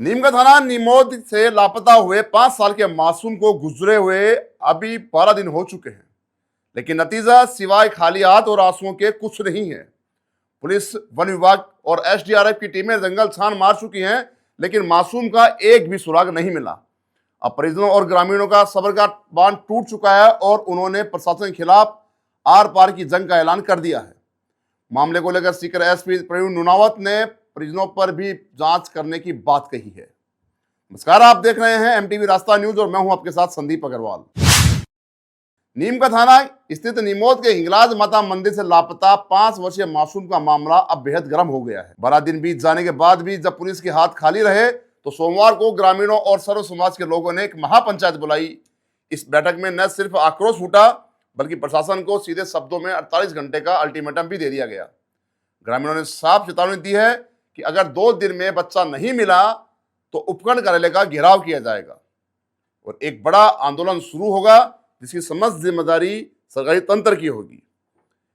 नीम का थाना नीमोद से लापता हुए 5 साल के मासूम को गुजरे हुए अभी 12 दिन हो चुके हैं, लेकिन नतीजा सिवाय खाली हाथ और आंसुओं के कुछ नहीं है। पुलिस, वन विभाग और एसडीआरएफ की टीमें जंगल छान मार चुकी हैं, लेकिन मासूम का एक भी सुराग नहीं मिला। अब परिजनों और ग्रामीणों का सब्र का बांध टूट चुका है और उन्होंने प्रशासन के खिलाफ आर पार की जंग का ऐलान कर दिया है। मामले को लेकर सीकर एसपी प्रवीण नुनावत ने परिजनों पर भी जांच करने की बात कही है। नमस्कार, आप देख रहे हैं एमटीवी रास्ता न्यूज और मैं हूं आपके साथ संदीप अग्रवाल। नीम का थाना स्थित नीमोद के हिंगलाज माता मंदिर से लापता 5 वर्षीय मासूम का मामला अब बेहद गर्म हो गया है। 12 दिन बीत जाने के बाद भी जब पुलिस के हाथ खाली रहे तो सोमवार को ग्रामीणों और सर्व समाज के लोगों ने एक महापंचायत बुलाई। इस बैठक में न सिर्फ आक्रोश फूटा बल्कि प्रशासन को सीधे शब्दों में 48 घंटे का अल्टीमेटम भी दे दिया गया। ग्रामीणों ने साफ चेतावनी दी है कि अगर 2 दिन में बच्चा नहीं मिला तो उपखंड कार्यालय का घेराव किया जाएगा और एक बड़ा आंदोलन शुरू होगा, जिसकी समस्त जिम्मेदारी सरकारी तंत्र की होगी।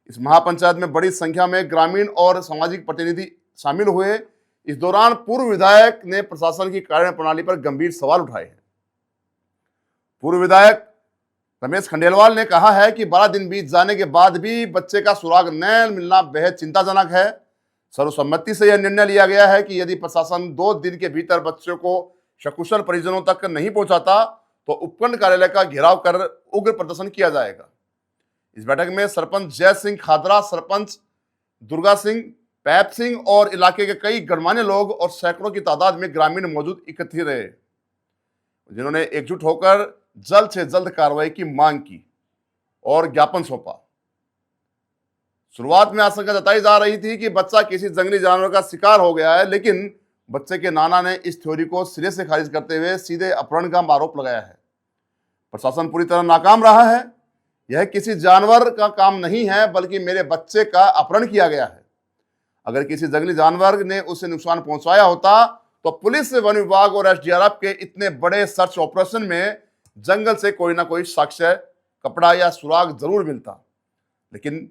इस महापंचायत में बड़ी संख्या में ग्रामीण और सामाजिक प्रतिनिधि शामिल हुए। इस दौरान पूर्व विधायक ने प्रशासन की कार्य प्रणाली पर गंभीर सवाल उठाए हैं। पूर्व विधायक रमेश खंडेलवाल ने कहा है कि 12 दिन बीत जाने के बाद भी बच्चे का सुराग न मिलना बेहद चिंताजनक है। सर्वसम्मति से यह निर्णय लिया गया है कि यदि प्रशासन 2 दिन के भीतर बच्चों को सकुशल परिजनों तक नहीं पहुंचाता तो उपखंड कार्यालय का घेराव कर उग्र प्रदर्शन किया जाएगा। इस बैठक में सरपंच जय सिंह खादरा, सरपंच दुर्गा सिंह, पैप सिंह और इलाके के कई गणमान्य लोग और सैकड़ों की तादाद में ग्रामीण मौजूद एकत्रित रहे, जिन्होंने एकजुट होकर जल्द से जल्द कार्रवाई की मांग की और ज्ञापन सौंपा। शुरुआत में आशंका जताई जा रही थी कि बच्चा किसी जंगली जानवर का शिकार हो गया है, लेकिन बच्चे के नाना ने इस थ्योरी को सिरे से खारिज करते हुए सीधे अपहरण का आरोप लगाया है। प्रशासन पूरी तरह नाकाम रहा है। यह किसी जानवर का काम नहीं है बल्कि मेरे बच्चे का अपहरण किया गया है। अगर किसी जंगली जानवर ने उसे नुकसान पहुंचाया होता तो पुलिस, वन विभाग और एसडीआरएफ के इतने बड़े सर्च ऑपरेशन में जंगल से कोई ना कोई साक्ष्य, कपड़ा या सुराग जरूर मिलता। लेकिन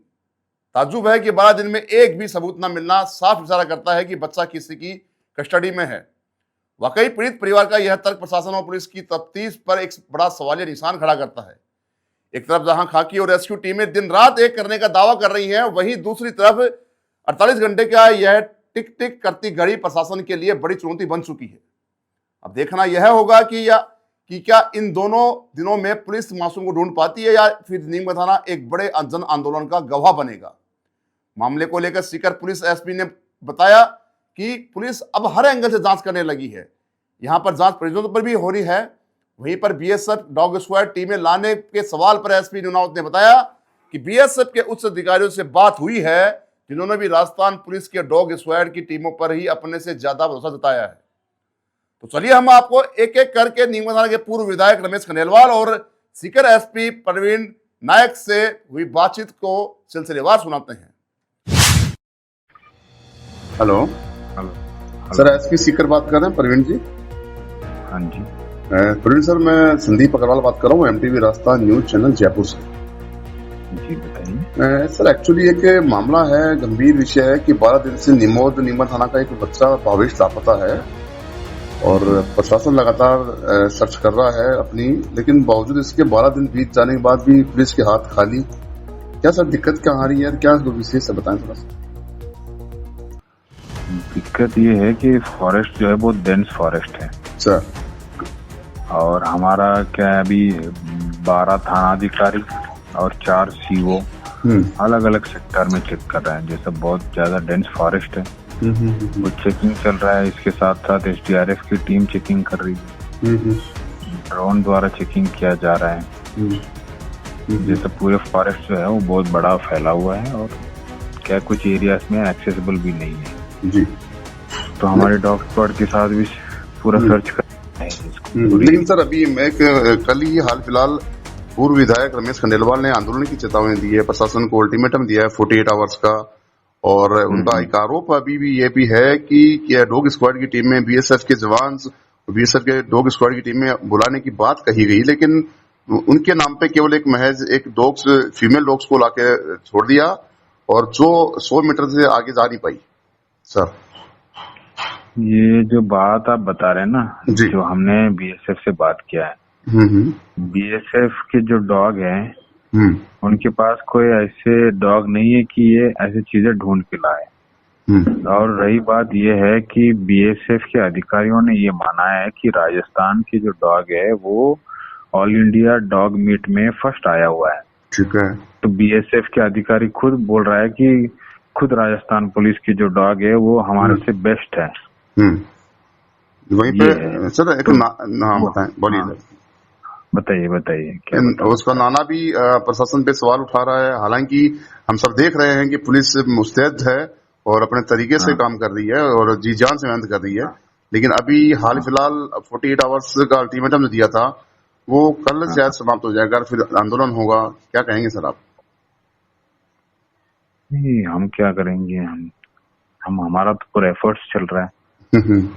ताज्जुब है कि 12 दिन में एक भी सबूत न मिलना साफ इशारा करता है कि बच्चा किसी की कस्टडी में है। वाकई पीड़ित परिवार का यह तर्क प्रशासन और पुलिस की तफ्तीश पर एक बड़ा सवालिया निशान खड़ा करता है। एक तरफ जहां खाकी और रेस्क्यू टीमें दिन रात एक करने का दावा कर रही हैं, वहीं दूसरी तरफ 48 घंटे का यह टिक टिक करती घड़ी प्रशासन के लिए बड़ी चुनौती बन चुकी है। अब देखना यह होगा कि क्या इन दोनों दिनों में पुलिस मासूम को ढूंढ पाती है या फिर नीम का थाना एक बड़े जन आंदोलन का गवाह बनेगा। मामले को लेकर सीकर पुलिस एसपी ने बताया कि पुलिस अब हर एंगल से जांच करने लगी है। यहां पर जांच परिजनों पर भी हो रही है। वहीं पर बीएसएफ डॉग स्क्वाड टीमें लाने के सवाल पर एसपी नुनावत ने बताया कि बीएसएफ के उच्च अधिकारियों से बात हुई है, जिन्होंने भी राजस्थान पुलिस के डॉग स्क्वाड की टीमों पर ही अपने से ज्यादा भरोसा जताया है। तो चलिए हम आपको एक एक करके नीम थाना के पूर्व विधायक रमेश खंडेलवाल और सीकर एसपी प्रवीण नायक से हुई बातचीत को सिलसिलेवार सुनाते हैं। हेलो सर, एसपी सीकर बात कर रहे हैं प्रवीण जी? हाँ जी प्रवीण सर, मैं संदीप अग्रवाल बात कर रहा हूँ एमटीवी रास्ता न्यूज चैनल जयपुर से। जी बताइए। सर एक्चुअली एक मामला है, गंभीर विषय है कि 12 दिन से नीम थाना का एक बच्चा भावेश लापता है और प्रशासन लगातार सर्च कर रहा है अपनी, लेकिन बावजूद इसके 12 दिन बीत जाने के बाद भी पुलिस के हाथ खाली। क्या सर दिक्कत क्या आ रही है, क्या विशेष से बताएं थोड़ा सा। दिक्कत ये है कि फॉरेस्ट जो है बहुत डेंस फॉरेस्ट है सर, और हमारा क्या है अभी 12 थानाधिकारी और 4 सीओ अलग अलग सेक्टर में चेक कर रहे हैं। जैसे बहुत ज्यादा डेंस फॉरेस्ट है, वो चेकिंग चल रहा है। इसके साथ साथ एसडीआरएफ की टीम चेकिंग कर रही है, ड्रोन द्वारा चेकिंग किया जा रहा है। जैसे पूरे फॉरेस्ट जो है वो बहुत बड़ा फैला हुआ है और क्या कुछ एरियाज में एक्सेसिबल भी नहीं है जी। तो हमारे डॉग स्क्वाड के साथ भी पूरा सर्च कर रहे हैं। लेकिन सर अभी कल ही हाल फिलहाल पूर्व विधायक रमेश खंडेलवाल ने आंदोलन की चेतावनी दी है, प्रशासन को अल्टीमेटम दिया है 48 आवर्स का, और उनका एक आरोप अभी भी ये भी है कि डॉग स्क्वाड की टीम में बीएसएफ के जवान, बीएसएफ के डॉग स्क्वाड की टीम में बुलाने की बात कही गई, लेकिन उनके नाम पे केवल एक डॉग्स, फीमेल डॉग्स को लाके छोड़ दिया और जो 100 मीटर से आगे जा नहीं पाई। सर ये जो बात आप बता रहे हैं ना, जी। जो हमने बीएसएफ से बात किया है, हम्म। बीएसएफ के जो डॉग हैं हम्म। उनके पास कोई ऐसे डॉग नहीं है कि ये ऐसी चीजें ढूंढ के लाए। हम्म। और रही बात ये है कि बीएसएफ के अधिकारियों ने ये माना है कि राजस्थान के जो डॉग है वो ऑल इंडिया डॉग मीट में फर्स्ट आया हुआ है। ठीक है। तो बीएसएफ के अधिकारी खुद बोल रहा है कि खुद राजस्थान पुलिस की जो डॉग है वो हमारे से बेस्ट है। वहीं ये है। पे सर एक तो नाम बताएं, बोलिए हाँ, सर। बताइए क्या बताऊं? उसका नाना भी प्रशासन पे सवाल उठा रहा है। हालांकि हम सब देख रहे हैं कि पुलिस मुस्तैद है और अपने तरीके से हाँ, काम कर रही है और जी जान से मेहनत कर रही है। लेकिन अभी हाल हाँ, फिलहाल 48 आवर्स का अल्टीमेटम जो दिया था वो कल हाँ। शायद समाप्त हो जाएगा, फिर आंदोलन होगा। क्या कहेंगे सर आप? नहीं, हम क्या करेंगे? हम हमारा तो पूरा एफर्ट्स चल रहा है। हम्म।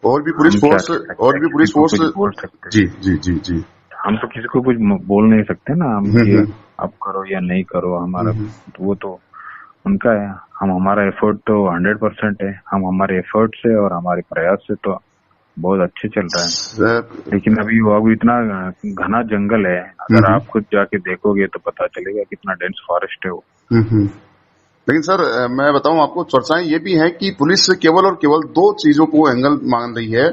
और भी पुलिस हम क्या फोर्स कर सकते हैं? किसी को कुछ बोल सकते हैं? जी जी जी जी। हम तो किसी को कुछ बोल नहीं सकते ना, हम कि आप करो या नहीं करो। हमारा वो तो उनका है। हम हमारा एफर्ट तो 100% है। हम हमारे एफर्ट से और हमारे प्रयास से तो बहुत अच्छे चल रहा है। लेकिन अभी वो इतना घना जंगल है, अगर आप खुद जाके देखोगे तो पता चलेगा कितना डेंस फॉरेस्ट है वो। लेकिन सर मैं बताऊं आपको, चर्चाएं ये भी हैं कि पुलिस केवल और केवल दो चीजों को एंगल मान रही है,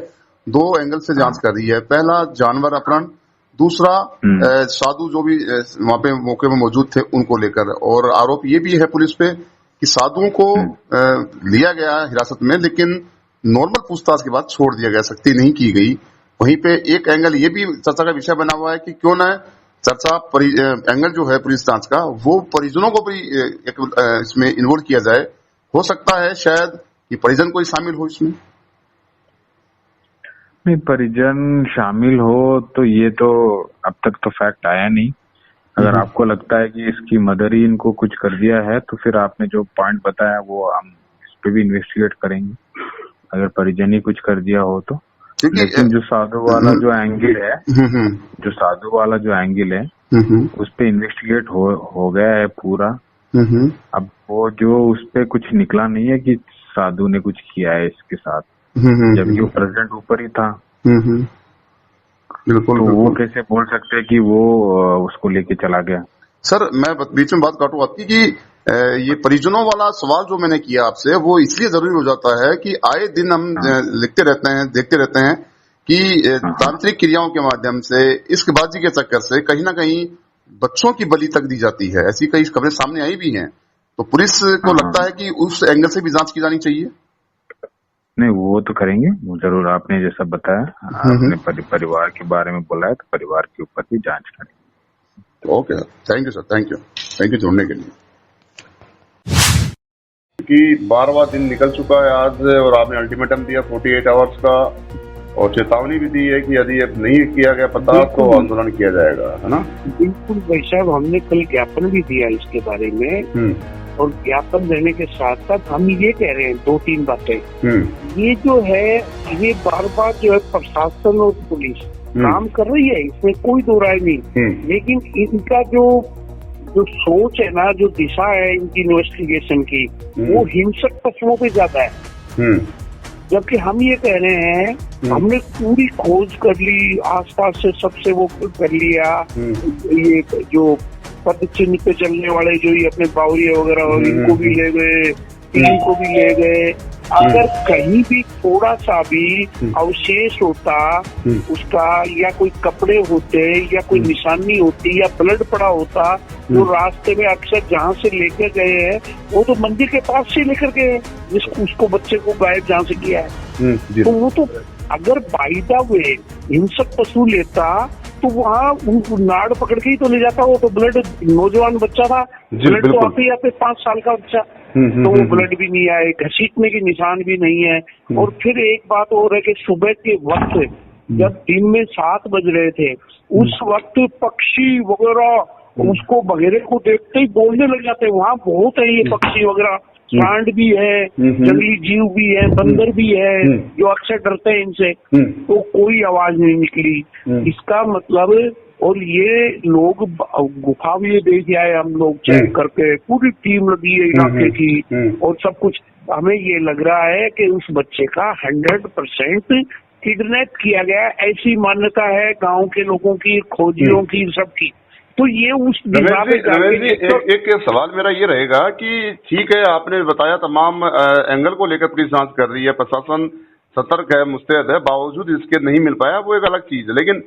दो एंगल से जांच कर रही है। पहला जानवर अपहरण, दूसरा साधु जो भी वहां पे मौके में मौजूद थे उनको लेकर। और आरोप ये भी है पुलिस पे कि साधुओं को लिया गया हिरासत में, लेकिन नॉर्मल पूछताछ के बाद छोड़ दिया गया, सख्ती नहीं की गई। वहीं पे एक एंगल ये भी चर्चा का विषय बना हुआ है कि क्यों न चर्चा एंगल जो है पुलिस जांच का वो परिजनों को भी एक इसमें इन्वॉल्व किया जाए। हो सकता है शायद कि परिजन कोई शामिल हो इसमें। नहीं, परिजन शामिल हो तो ये तो अब तक तो फैक्ट आया नहीं। अगर आपको लगता है कि इसकी मदर ही इनको कुछ कर दिया है तो फिर आपने जो पॉइंट बताया वो हम इस पे भी इन्वेस्टिगेट करेंगे, अगर परिजन ही कुछ कर दिया हो तो। लेकिन जो साधु वाला जो एंगल है, जो साधु वाला जो एंगल है उस पे इन्वेस्टिगेट हो गया है पूरा। अब वो जो उस पे कुछ निकला नहीं है कि साधु ने कुछ किया है इसके साथ, जबकि वो प्रेसिडेंट ऊपर ही था। बिल्कुल, तो वो कैसे बोल सकते हैं कि वो उसको लेके चला गया? सर मैं बीच में बात काटूं आपकी कि ये परिजनों वाला सवाल जो मैंने किया आपसे वो इसलिए जरूरी हो जाता है कि आए दिन हम लिखते रहते हैं, देखते रहते हैं कि तांत्रिक क्रियाओं के माध्यम से, इश्कबाजी के चक्कर से कहीं ना कहीं बच्चों की बलि तक दी जाती है। ऐसी कई खबरें सामने आई भी हैं। तो पुलिस को लगता है कि उस एंगल से भी जांच की जानी चाहिए। नहीं, वो तो करेंगे जरूर। आपने जैसा बताया, आपने परिवार के बारे में बोला है तो परिवार के ऊपर भी जांच करेंगे। Okay sir, thank you sir, thank you जुड़ने के लिए। कि 12वां दिन निकल चुका है आज और आपने अल्टीमेटम दिया 48 आवर्स का और चेतावनी भी दी है कि यदि अब नहीं किया गया पता तो आंदोलन किया जाएगा, है ना? बिल्कुल भाई साहब, हमने कल ज्ञापन भी दिया इसके बारे में। और ज्ञापन देने के साथ साथ हम ये कह रहे हैं 2-3 बातें। ये जो है ये बार बार जो है प्रशासन और पुलिस काम कर रही है, इसमें कोई दो राय नहीं। लेकिन इनका जो सोच है ना, जो दिशा है इनकी इन्वेस्टिगेशन की, वो हिंसक पशुओं पे ज्यादा है। जबकि हम ये कह रहे हैं हमने पूरी खोज कर ली, आसपास से सबसे वो कर लिया। ये जो पद चिन्ह पे चलने वाले जो ये अपने बावरिया वगैरह इनको भी ले गए, इनको भी ले गए। अगर कहीं भी थोड़ा सा भी अवशेष होता उसका, या कोई कपड़े होते या कोई निशानी होती या ब्लड पड़ा होता, तो रास्ते में अक्सर जहाँ से लेकर गए हैं वो तो मंदिर के पास से लेकर गए जिसको उसको बच्चे को गायब जहाँ से किया है। तो वो तो अगर बाई द वे हिंसक पशु लेता तो वहाँ नाड़ पकड़ के ही तो ले जाता। वो तो ब्लड, नौजवान बच्चा था, ब्लड तो आते ही आते 5 साल का बच्चा, तो वो ब्लड भी नहीं आए, घसीटने के निशान भी नहीं है। और फिर एक बात और है कि सुबह के वक्त जब दिन में 7 बज रहे थे, उस वक्त पक्षी वगैरह उसको बघेरे को देखते ही बोलने लग जाते। वहाँ बहुत है ये पक्षी वगैरह, सांड भी है, जंगली जीव भी है, बंदर भी है जो अक्सर डरते हैं इनसे। तो कोई आवाज नहीं निकली। इसका मतलब, और ये लोग गुफा भी देख आए हम लोग चेक करके, पूरी टीम लगी है इलाके की और सब कुछ। हमें ये लग रहा है कि उस बच्चे का 100% किडनैप किया गया, ऐसी मान्यता है गांव के लोगों की, खोजियों की, सबकी। तो ये उस दिशा में एक सवाल मेरा ये रहेगा कि ठीक है, आपने बताया तमाम एंगल को लेकर पुलिस जांच कर रही है, प्रशासन सतर्क है, मुस्तैद है, बावजूद इसके नहीं मिल पाया, वो एक अलग चीज है। लेकिन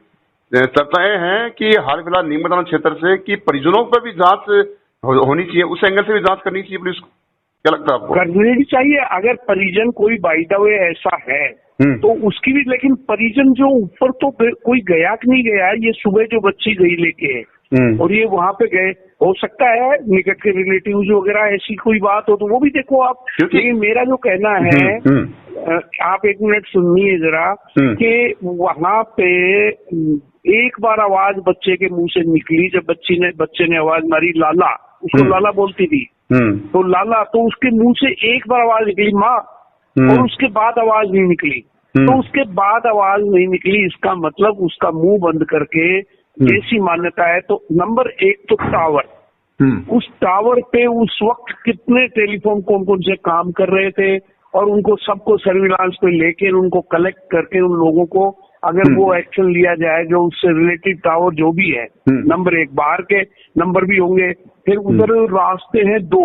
चर्चाएं हैं कि हाल फिलहाल नीम मैदान क्षेत्र से कि परिजनों पर भी जांच होनी चाहिए, उस एंगल से भी जांच करनी चाहिए पुलिस को, क्या लगता है आपको? करनी चाहिए। अगर परिजन कोई बाय द वे ऐसा है तो उसकी भी, लेकिन परिजन जो ऊपर तो कोई गया कि नहीं गया, ये सुबह जो बच्ची गई लेके और ये वहां पे गए, हो सकता है निकट के रिलेटिव्स वगैरह ऐसी कोई बात हो तो वो भी देखो आप। लेकिन मेरा जो कहना है, आप एक मिनट सुनिए जरा, कि वहां पे एक बार आवाज बच्चे के मुंह से निकली, जब बच्चे ने आवाज मारी लाला, उसको लाला बोलती थी, तो लाला, तो उसके मुंह से एक बार आवाज निकली माँ, और उसके बाद आवाज नहीं निकली। तो उसके बाद आवाज नहीं निकली, इसका मतलब उसका मुंह बंद करके ऐसी मान्यता है। तो नंबर 1 तो टावर, उस टावर पे उस वक्त कितने टेलीफोन कौन से काम कर रहे थे, और उनको सबको सर्विलांस पे लेके उनको कलेक्ट करके उन लोगों को अगर वो एक्शन लिया जाए जो उससे रिलेटेड टावर जो भी है, नंबर 1, बाहर के नंबर भी होंगे। फिर उधर रास्ते हैं 2,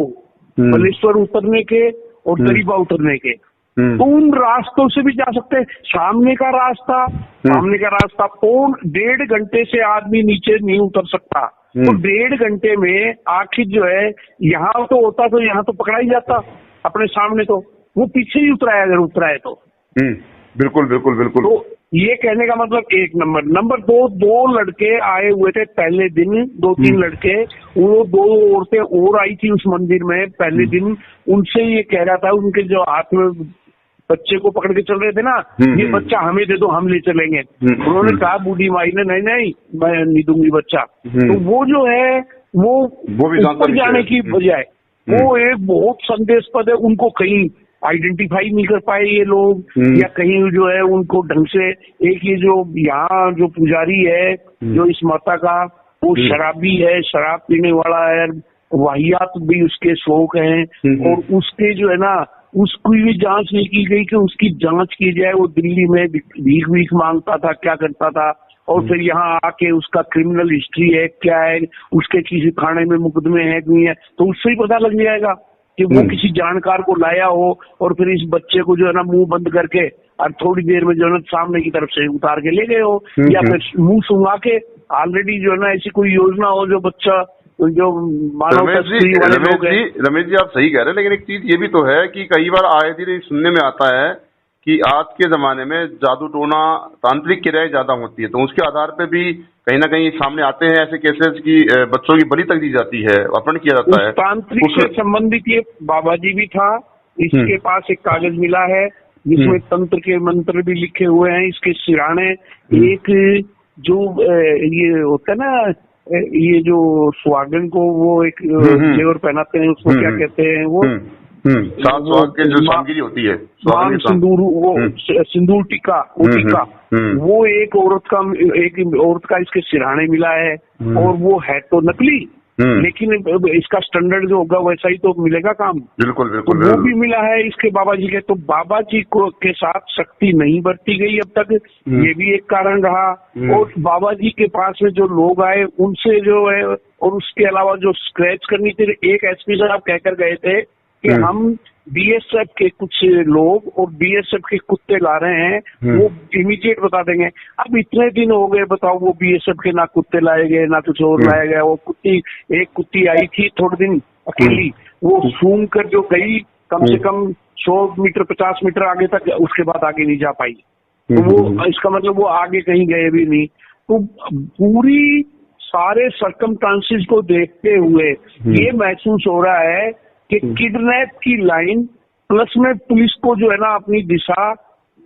बलेश्वर उतरने के और दरीबा उतरने के, तो उन रास्तों से भी जा सकते हैं। सामने का रास्ता पौन 1.5 घंटे से आदमी नीचे नहीं उतर सकता, तो 1.5 घंटे में आखिर जो है, यहाँ तो होता तो यहाँ तो पकड़ा ही जाता अपने सामने, तो वो पीछे ही उतरा है अगर उतरा है तो। बिल्कुल बिल्कुल बिल्कुल। तो ये कहने का मतलब 1 नंबर। नंबर 2, 2 लड़के आए हुए थे पहले दिन, 2-3 लड़के, वो 2 औरतें और आई थी उस मंदिर में पहले दिन, उनसे ये कह रहा था, उनके जो हाथ में बच्चे को पकड़ के चल रहे थे ना, ये बच्चा हमें दे दो, हम ले चलेंगे। उन्होंने कहा बूढ़ी माई ने नहीं मैं नहीं दूंगी बच्चा। तो वो जो है वो ऊपर जाने की बजाय वो एक बहुत संदेशपद है, उनको कहीं आइडेंटिफाई नहीं कर पाए ये लोग, या कहीं जो है उनको ढंग से, एक ये जो यहाँ जो पुजारी है जो इस माता का, वो शराबी है, शराब पीने वाला है, वाहियात भी उसके शौक हैं, और उसके जो है ना उसकी भी जांच नहीं की गई कि उसकी जांच की जाए। वो दिल्ली में भीख मांगता था, क्या करता था, और फिर यहाँ आके उसका क्रिमिनल हिस्ट्री है क्या है, उसके किसी थाने में मुकदमे है नहीं है, तो उससे ही पता लग जाएगा कि वो किसी जानकार को लाया हो, और फिर इस बच्चे को जो है ना मुंह बंद करके और थोड़ी देर में जो है ना सामने की तरफ से उतार के ले गए हो, या फिर मुंह सुंगा के ऑलरेडी जो है ना ऐसी कोई योजना हो जो बच्चा जो मानव तस्करी वाले लोग हैं। रमेश जी आप सही कह रहे हैं, लेकिन एक चीज ये भी तो है कि कई बार आए दिन सुनने में आता है कि आज के जमाने में जादू टोना तांत्रिक क्रियाएं ज्यादा होती है, तो उसके आधार पे भी कहीं ना कहीं सामने आते हैं ऐसे केसेस की बच्चों की बलि तक दी जाती है, अर्पण किया जाता है। तांत्रिक से संबंधित ये बाबा जी भी था, इसके पास एक कागज मिला है जिसमें तंत्र के मंत्र भी लिखे हुए हैं, इसके सिराने एक जो ये होता है ना, ये जो सुहागन को वो एक जेवर पहनाते हैं, उसको क्या कहते हैं, वो सुहाग के जो सामग्री होती है, सिंदूर, वो सिंदूर टीका, वो टीका, वो एक औरत का इसके सिरहाने मिला है, और वो है तो नकली, लेकिन इसका स्टैंडर्ड जो होगा वैसा ही तो मिलेगा काम। बिल्कुल बिल्कुल। तो वो भी मिला है इसके बाबा जी के। तो बाबा जी को के साथ शक्ति नहीं बरती गई अब तक, ये भी एक कारण रहा। और बाबा जी के पास में जो लोग आए उनसे जो है, और उसके अलावा जो स्क्रैच करनी थी, एक एसपी साहब कहकर गए थे कि हम बीएसएफ के कुछ लोग और बीएसएफ के कुत्ते ला रहे हैं, वो इमीडिएट बता देंगे। अब इतने दिन हो गए, बताओ, वो बीएसएफ के ना कुत्ते लाए गए ना कुछ और लाया गया। वो एक कुत्ती आई थी थोड़े दिन अकेली, वो सूंघ कर जो गई कम से कम 100 मीटर 50 मीटर आगे तक, उसके बाद आगे नहीं जा पाई। तो वो इसका मतलब वो आगे कहीं गए भी नहीं। तो पूरी सारे सर्कमस्टांसेस को देखते हुए ये महसूस हो रहा है कि किडनैप की लाइन प्लस में पुलिस को जो है ना अपनी दिशा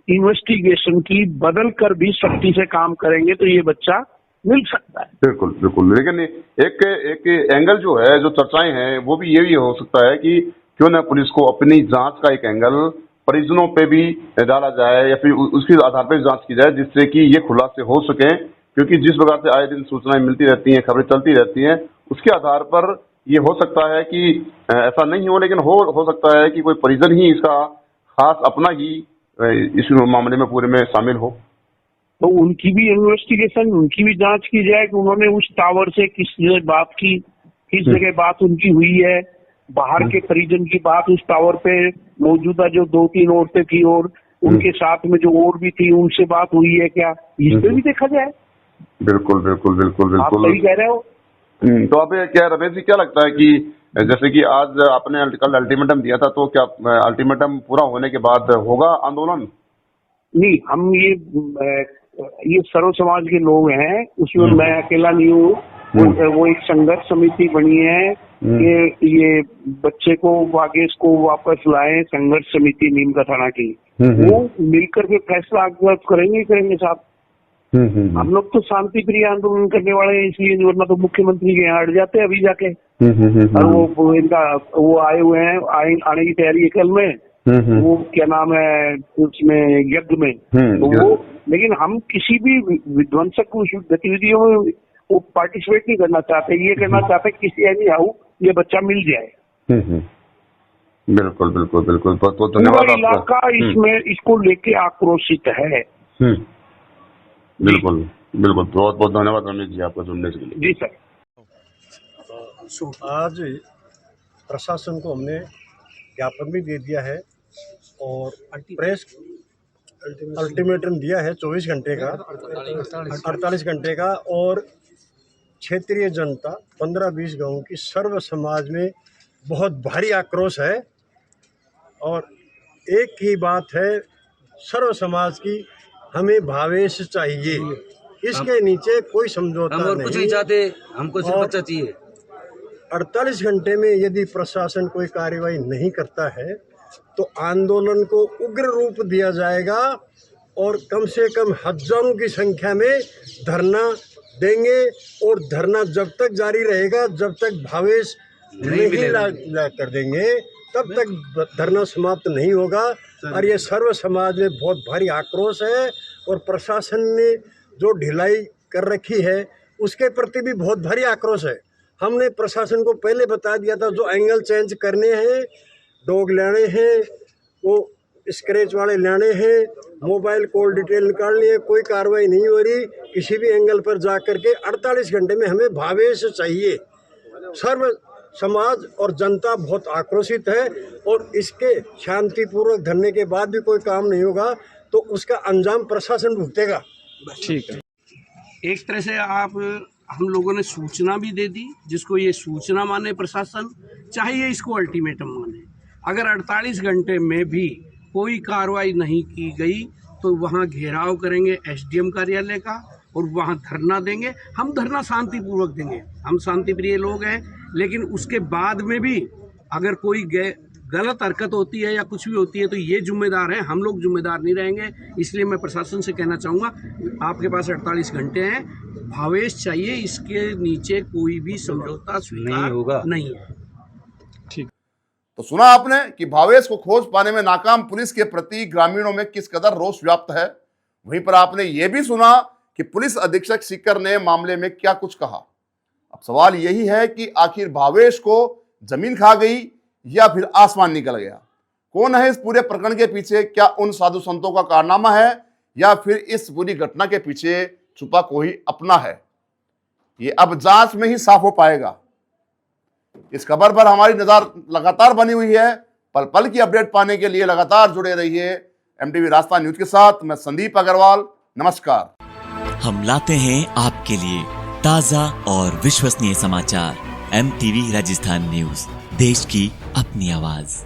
इन्वेस्टिगेशन की बदल कर भी सख्ती से काम करेंगे तो ये बच्चा मिल सकता है। बिल्कुल बिल्कुल। लेकिन एक एंगल जो है, जो चर्चाएं हैं, वो भी ये भी हो सकता है कि क्यों ना पुलिस को अपनी जांच का एक एंगल परिजनों पे भी डाला जाए, या फिर उसके आधार पर जांच की जाए, जिससे कि ये खुलासे हो सके। क्योंकि जिस प्रकार से आए दिन सूचनाएं मिलती रहती हैं, खबरें चलती रहती हैं, उसके आधार पर ये हो सकता है कि ऐसा नहीं हो, लेकिन हो सकता है कि कोई परिजन ही इसका खास अपना ही इस मामले में पूरे में शामिल हो। तो उनकी भी इन्वेस्टिगेशन, उनकी भी जांच की जाए कि उन्होंने उस टावर से किस जगह बात की, किस जगह बात उनकी हुई है, बाहर के परिजन की बात उस टावर पे मौजूदा जो 2-3 औरतें थी और उनके साथ में जो और भी थी उनसे बात हुई है क्या, इस पे भी देखा जाए। बिल्कुल बिल्कुल बिल्कुल आप बिल्कुल सही कह रहे हो। तो अब क्या रमेश जी, क्या लगता है कि जैसे कि आज आपने कल अल्टीमेटम दिया था, तो क्या अल्टीमेटम पूरा होने के बाद होगा आंदोलन? नहीं, हम ये सर्व समाज के लोग हैं, उसमें मैं अकेला नहीं हूँ। वो एक संघर्ष समिति बनी है कि ये बच्चे को, भागेश को वापस लाए, संघर्ष समिति नीमका थाना की। वो मिलकर के फैसला करेंगे साहब। हम लोग तो शांति प्रिय आंदोलन करने वाले हैं, इसलिए वरना तो मुख्यमंत्री के यहाँ अड़ जाते अभी जाके। और वो आए हुए हैं, आने की तैयारी है कल में। वो क्या नाम है उसमें, यज्ञ में। तो वो, लेकिन हम किसी भी विध्वंसक गतिविधियों में वो पार्टिसिपेट नहीं करना चाहते। ये करना चाहते किसी एनी हाउ ये बच्चा मिल जाए। बिल्कुल बिल्कुल बिल्कुल, तो धन्यवाद। पूरा इलाका इसमें इसको लेके आक्रोशित है। बिल्कुल बिल्कुल, बहुत बहुत धन्यवाद रमेश जी आपका जुड़ने के लिए। जी सर। आज प्रशासन को हमने ज्ञापन भी दे दिया है और प्रेस अल्टीमेटम दिया है 24 घंटे का, 48 घंटे का। और क्षेत्रीय जनता 15-20 गाँव की सर्व समाज में बहुत भारी आक्रोश है। और एक ही बात है सर्व समाज की, हमें भावेश चाहिए, इसके नीचे कोई समझौता नहीं। हम कुछ नहीं चाहते, हमको सिर्फ बच्चा चाहिए। 48 घंटे में यदि प्रशासन कोई कार्रवाई नहीं करता है तो आंदोलन को उग्र रूप दिया जाएगा और कम से कम हजारों की संख्या में धरना देंगे। और धरना जब तक जारी रहेगा, जब तक भावेश नहीं ला कर देंगे, तब तक धरना समाप्त नहीं होगा। और ये सर्व समाज में बहुत भारी आक्रोश है और प्रशासन ने जो ढिलाई कर रखी है उसके प्रति भी बहुत भारी आक्रोश है। हमने प्रशासन को पहले बता दिया था, जो एंगल चेंज करने हैं, डॉग लेने हैं, वो स्क्रैच वाले लेने हैं, मोबाइल कॉल डिटेल निकालनी है, कोई कार्रवाई नहीं हो रही। किसी भी एंगल पर जा कर के 48 घंटे में हमें भावेश चाहिए। सर्व समाज और जनता बहुत आक्रोशित है और इसके शांतिपूर्वक धरने के बाद भी कोई काम नहीं होगा तो उसका अंजाम प्रशासन भुगतेगा। ठीक है। एक तरह से हम लोगों ने सूचना भी दे दी, जिसको ये सूचना माने प्रशासन, चाहे ये इसको अल्टीमेटम माने। अगर 48 घंटे में भी कोई कार्रवाई नहीं की गई तो वहाँ घेराव करेंगे एसडीएम कार्यालय का और वहाँ धरना देंगे। हम धरना शांतिपूर्वक देंगे, हम शांति प्रिय लोग हैं। लेकिन उसके बाद में भी अगर कोई गलत हरकत होती है या कुछ भी होती है तो ये जिम्मेदार है, हम लोग जिम्मेदार नहीं रहेंगे। इसलिए मैं प्रशासन से कहना चाहूँगा, आपके पास 48 घंटे हैं, भावेश चाहिए, इसके नीचे कोई भी समझौता स्वीकार नहीं है। ठीक। तो सुना आपने कि भावेश को खोज पाने में नाकाम पुलिस के प्रति ग्रामीणों में किस कदर रोष व्याप्त है। वहीं पर आपने ये भी सुना कि पुलिस अधीक्षक सीकर ने मामले में क्या कुछ कहा। अब सवाल यही है कि आखिर भावेश को जमीन खा गई या फिर आसमान निकल गया। कौन है इस पूरे प्रकरण के पीछे? क्या उन साधु संतों का कारनामा है या फिर इस पूरी घटना के पीछे छुपा कोई अपना है? ये अब जांच में ही साफ हो पाएगा। इस खबर पर हमारी नजर लगातार बनी हुई है। पल पल की अपडेट पाने के लिए लगातार जुड़े रहिए एमटीवी राजस्थान न्यूज के साथ। मैं संदीप अग्रवाल, नमस्कार। हम लाते हैं आपके लिए ताजा और विश्वसनीय समाचार। एमटीवी राजस्थान न्यूज, देश की अपनी आवाज।